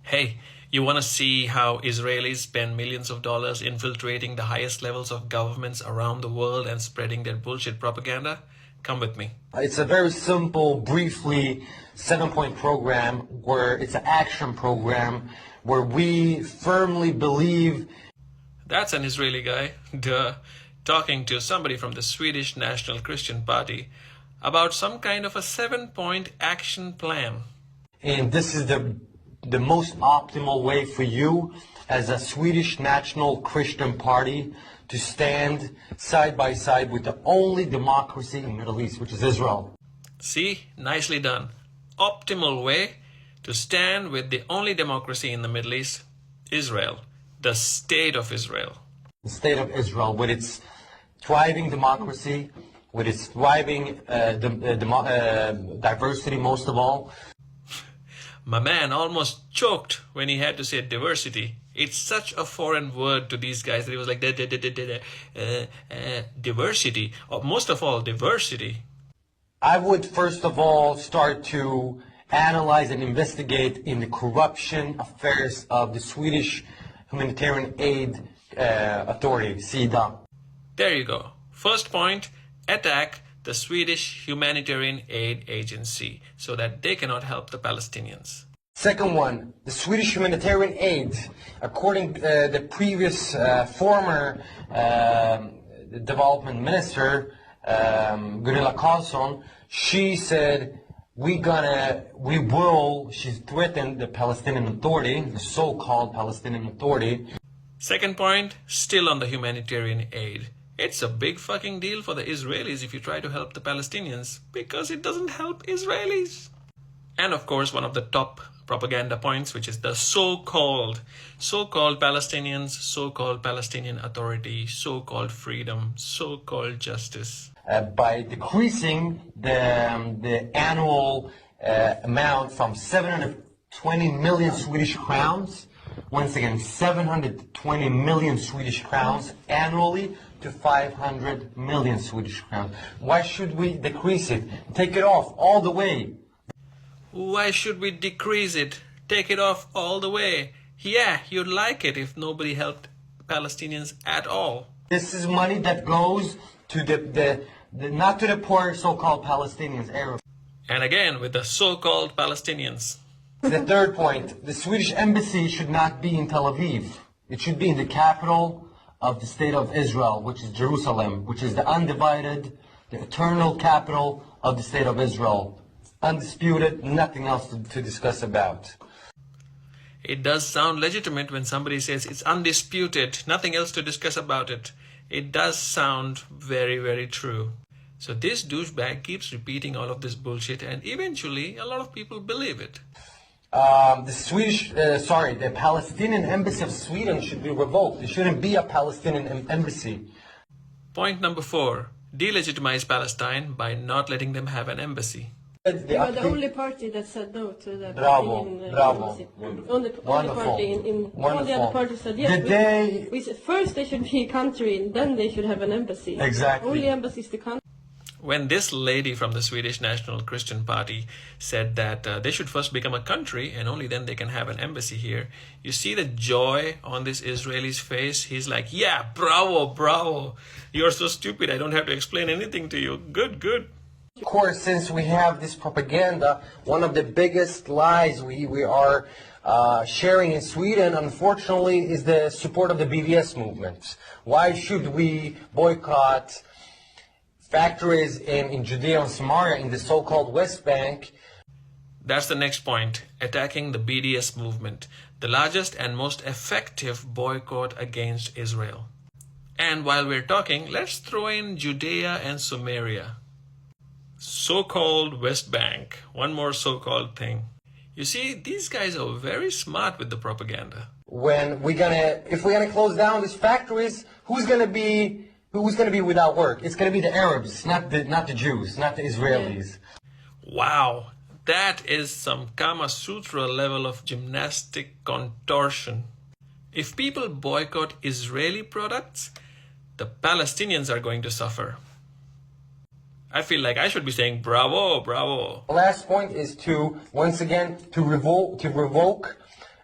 Hey, you want to see how Israelis spend millions of dollars infiltrating the highest levels of governments around the world and spreading their bullshit propaganda? Come with me. It's a very simple, briefly 7-point program where it's an action program where we firmly believe. That's an Israeli guy, duh, talking to somebody from the Swedish National Christian Party about some kind of a 7-point action plan. And this is the most optimal way for you as a Swedish National Christian Party to stand side by side with the only democracy in the Middle East, which is Israel. See, nicely done. Optimal way to stand with the only democracy in the Middle East, Israel, the state of Israel. The state of Israel, with its thriving democracy, with its thriving diversity most of all. My man almost choked when he had to say diversity. It's such a foreign word to these guys that he was like, diversity, or most of all, diversity. I would first of all start to analyze and investigate in the corruption affairs of the Swedish Humanitarian Aid Authority, SIDA. There you go. First point, attack the Swedish Humanitarian Aid Agency so that they cannot help the Palestinians. Second one, the Swedish Humanitarian Aid, according to the previous former development minister, Gunilla Carlsson, she said, she threatened the Palestinian Authority, the so-called Palestinian Authority. Second point, still on the humanitarian aid. It's a big fucking deal for the Israelis if you try to help the Palestinians, because it doesn't help Israelis. And of course, one of the top propaganda points, which is the so-called Palestinians, so-called Palestinian Authority, so-called freedom, so-called justice. By decreasing the annual amount from 720 million Swedish crowns, once again, 720 million Swedish crowns annually to 500 million Swedish crowns. Why should we decrease it? Take it off all the way. Why should we decrease it? Take it off all the way. Yeah, you'd like it if nobody helped Palestinians at all. This is money that goes to the not to the poor so-called Palestinians, Arabs. And again, with the so-called Palestinians. The third point, the Swedish embassy should not be in Tel Aviv. It should be in the capital of the state of Israel, which is Jerusalem, which is the undivided, the eternal capital of the state of Israel. Undisputed, nothing else to discuss about. It does sound legitimate when somebody says it's undisputed, nothing else to discuss about it. It does sound very, very true. So this douchebag keeps repeating all of this bullshit, and eventually a lot of people believe it. The Palestinian embassy of Sweden should be revoked. There shouldn't be a Palestinian embassy. Point number 4. Delegitimize Palestine by not letting them have an embassy. They were the only party that said no to the Bravo. embassy. Only party in all the other parties said yes. We said first they should be a country and then they should have an embassy. Exactly. Only embassies to country. When this lady from the Swedish National Christian Party said that they should first become a country and only then they can have an embassy here, you see the joy on this Israeli's face? He's like, yeah, bravo, bravo. You're so stupid, I don't have to explain anything to you. Good, good. Of course, since we have this propaganda, one of the biggest lies we are sharing in Sweden, unfortunately, is the support of the BDS movement. Why should we boycott factories in Judea and Samaria in the so-called West Bank? That's the next point, attacking the BDS movement, the largest and most effective boycott against Israel. And while we're talking, let's throw in Judea and Samaria. So-called West Bank, one more so-called thing. You see, these guys are very smart with the propaganda. If we're gonna close down these factories, who's gonna be without work? It's gonna be the Arabs, not the Jews, not the Israelis. Wow, that is some Kama Sutra level of gymnastic contortion. If people boycott Israeli products, the Palestinians are going to suffer. I feel like I should be saying bravo, bravo. The last point is to, once again, to revoke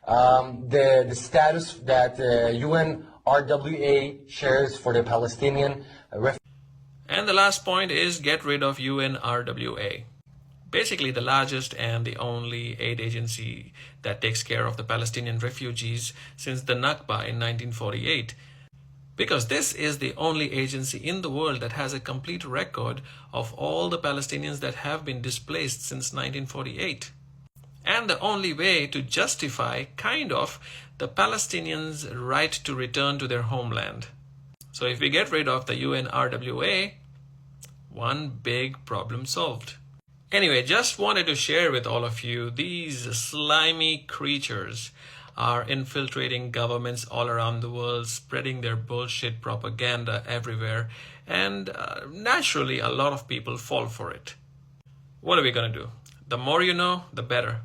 the status that UNRWA shares for the Palestinian refugees. And the last point is get rid of UNRWA. Basically the largest and the only aid agency that takes care of the Palestinian refugees since the Nakba in 1948. Because this is the only agency in the world that has a complete record of all the Palestinians that have been displaced since 1948. And the only way to justify, kind of, the Palestinians' right to return to their homeland. So if we get rid of the UNRWA, one big problem solved. Anyway, just wanted to share with all of you, these slimy creatures are infiltrating governments all around the world, spreading their bullshit propaganda everywhere, and naturally a lot of people fall for it. What are we gonna do? The more you know, the better.